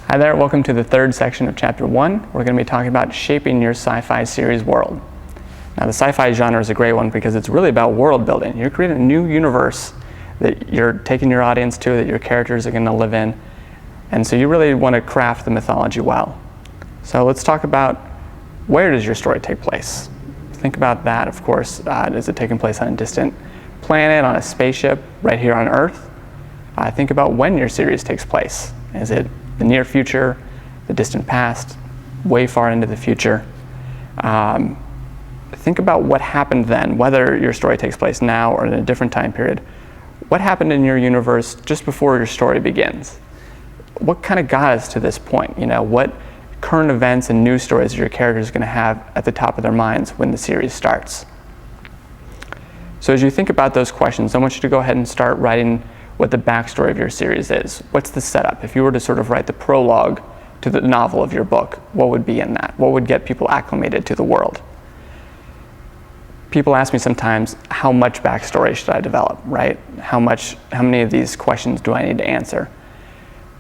Hi there, welcome to the third section of Chapter 1. We're going to be talking about shaping your sci-fi series world. Now the sci-fi genre is a great one because it's really about world building. You're creating a new universe that you're taking your audience to, that your characters are going to live in. And so you really want to craft the mythology well. So let's talk about, where does your story take place? Think about that, of course. Is it taking place on a distant planet, on a spaceship, right here on Earth? Think about when your series takes place. Is it the near future, the distant past, way far into the future? Think about what happened then, whether your story takes place now or in a different time period. What happened in your universe just before your story begins? What kind of got us to this point? You know, what current events and news stories are your characters going to have at the top of their minds when the series starts? So as you think about those questions, I want you to go ahead and start writing what the backstory of your series is. What's the setup? If you were to sort of write the prologue to the novel of your book, what would be in that? What would get people acclimated to the world? People ask me sometimes, how much backstory should I develop, right? How many of these questions do I need to answer?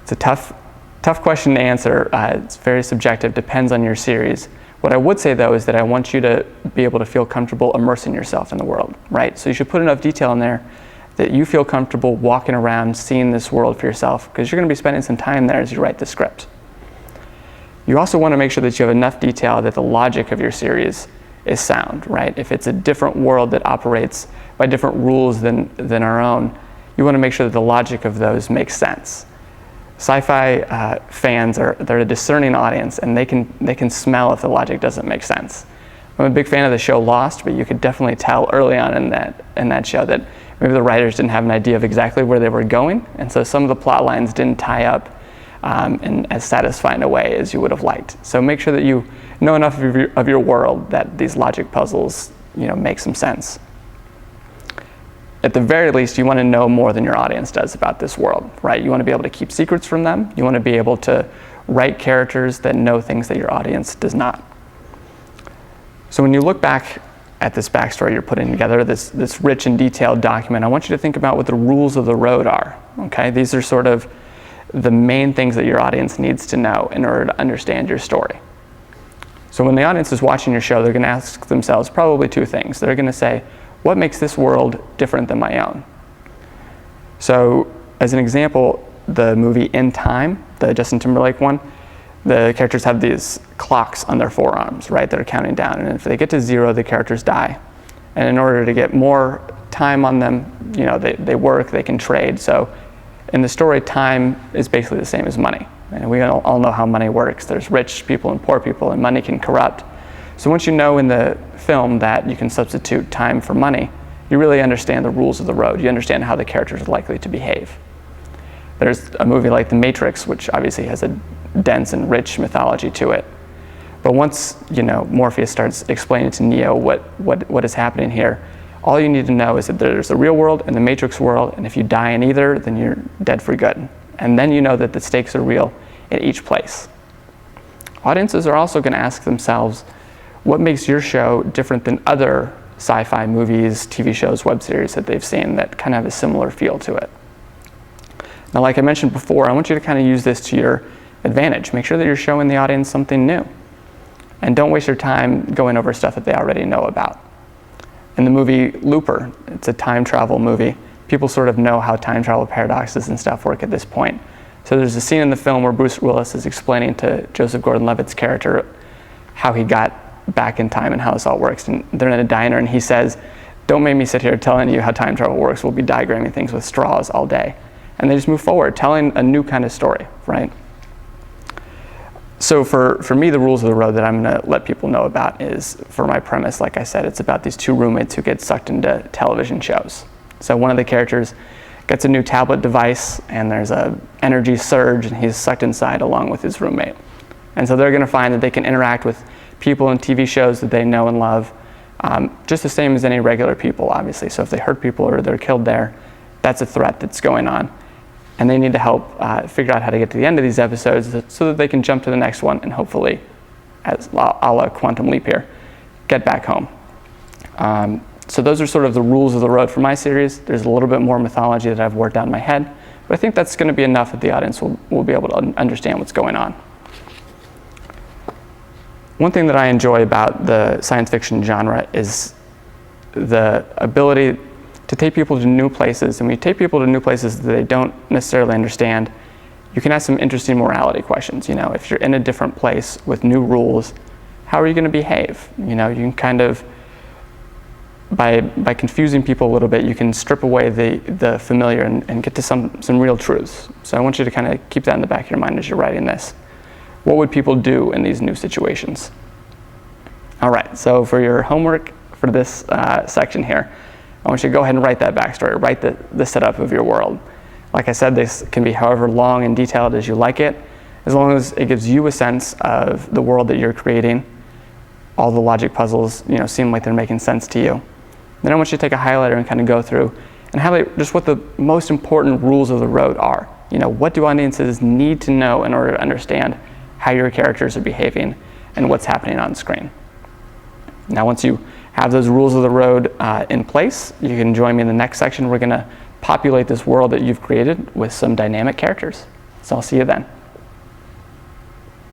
It's a tough question to answer. It's very subjective, depends on your series. What I would say though is that I want you to be able to feel comfortable immersing yourself in the world, right? So you should put enough detail in there that you feel comfortable walking around, seeing this world for yourself, because you're going to be spending some time there as you write the script. You also want to make sure that you have enough detail that the logic of your series is sound, right? If it's a different world that operates by different rules than our own, you want to make sure that the logic of those makes sense. Sci-fi fans they're a discerning audience, and they can smell if the logic doesn't make sense. I'm a big fan of the show Lost, but you could definitely tell early on in that show that maybe the writers didn't have an idea of exactly where they were going, and so some of the plot lines didn't tie up in as satisfying a way as you would have liked. So make sure that you know enough of your world that these logic puzzles, make some sense. At the very least, you want to know more than your audience does about this world, right? You want to be able to keep secrets from them. You want to be able to write characters that know things that your audience does not. So when you look back at this backstory you're putting together, this rich and detailed document, I want you to think about what the rules of the road are, okay? These are sort of the main things that your audience needs to know in order to understand your story. So when the audience is watching your show, they're going to ask themselves probably two things. They're going to say, what makes this world different than my own? So as an example, the movie In Time, the Justin Timberlake one, the characters have these clocks on their forearms, right? That are counting down, and if they get to 0, the characters die. And in order to get more time on them, they work, they can trade. So in the story, time is basically the same as money. And we all know how money works. There's rich people and poor people, and money can corrupt. So once you know in the film that you can substitute time for money, you really understand the rules of the road. You understand how the characters are likely to behave. There's a movie like The Matrix, which obviously has a dense and rich mythology to it. But once Morpheus starts explaining to Neo what is happening here, all you need to know is that there's a real world and the Matrix world, and if you die in either, then you're dead for good. And then you know that the stakes are real in each place. Audiences are also going to ask themselves, what makes your show different than other sci-fi movies, TV shows, web series that they've seen that kind of have a similar feel to it? Now, like I mentioned before, I want you to kind of use this to your advantage. Make sure that you're showing the audience something new. And don't waste your time going over stuff that they already know about. In the movie Looper, it's a time travel movie. People sort of know how time travel paradoxes and stuff work at this point. So there's a scene in the film where Bruce Willis is explaining to Joseph Gordon-Levitt's character how he got back in time and how this all works. And they're in a diner and he says, don't make me sit here telling you how time travel works. We'll be diagramming things with straws all day. And they just move forward, telling a new kind of story, right? So for me, the rules of the road that I'm going to let people know about is, for my premise, like I said, it's about these two roommates who get sucked into television shows. So one of the characters gets a new tablet device, and there's a energy surge, and he's sucked inside along with his roommate. And so they're going to find that they can interact with people in TV shows that they know and love, just the same as any regular people, obviously. So if they hurt people or they're killed there, that's a threat that's going on. And they need to help figure out how to get to the end of these episodes so that they can jump to the next one and hopefully, as a la Quantum Leap here, get back home. So those are sort of the rules of the road for my series. There's a little bit more mythology that I've worked out in my head, But I think that's going to be enough that the audience will be able to understand what's going on. One thing that I enjoy about the science fiction genre is the ability to take people to new places. And when you take people to new places that they don't necessarily understand, you can ask some interesting morality questions. You know, if you're in a different place with new rules, how are you going to behave? You know, you can kind of, by confusing people a little bit, you can strip away the familiar and get to some real truths. So I want you to kind of keep that in the back of your mind as you're writing this. What would people do in these new situations? All right, so for your homework for this section here, I want you to go ahead and write that backstory, write the setup of your world. Like I said, this can be however long and detailed as you like it, as long as it gives you a sense of the world that you're creating. All the logic puzzles, you know, seem like they're making sense to you. Then I want you to take a highlighter and kind of go through and highlight just what the most important rules of the road are. You know, what do audiences need to know in order to understand how your characters are behaving and what's happening on screen. Now, once you have those rules of the road in place, you can join me in the next section. We're going to populate this world that you've created with some dynamic characters. So I'll see you then.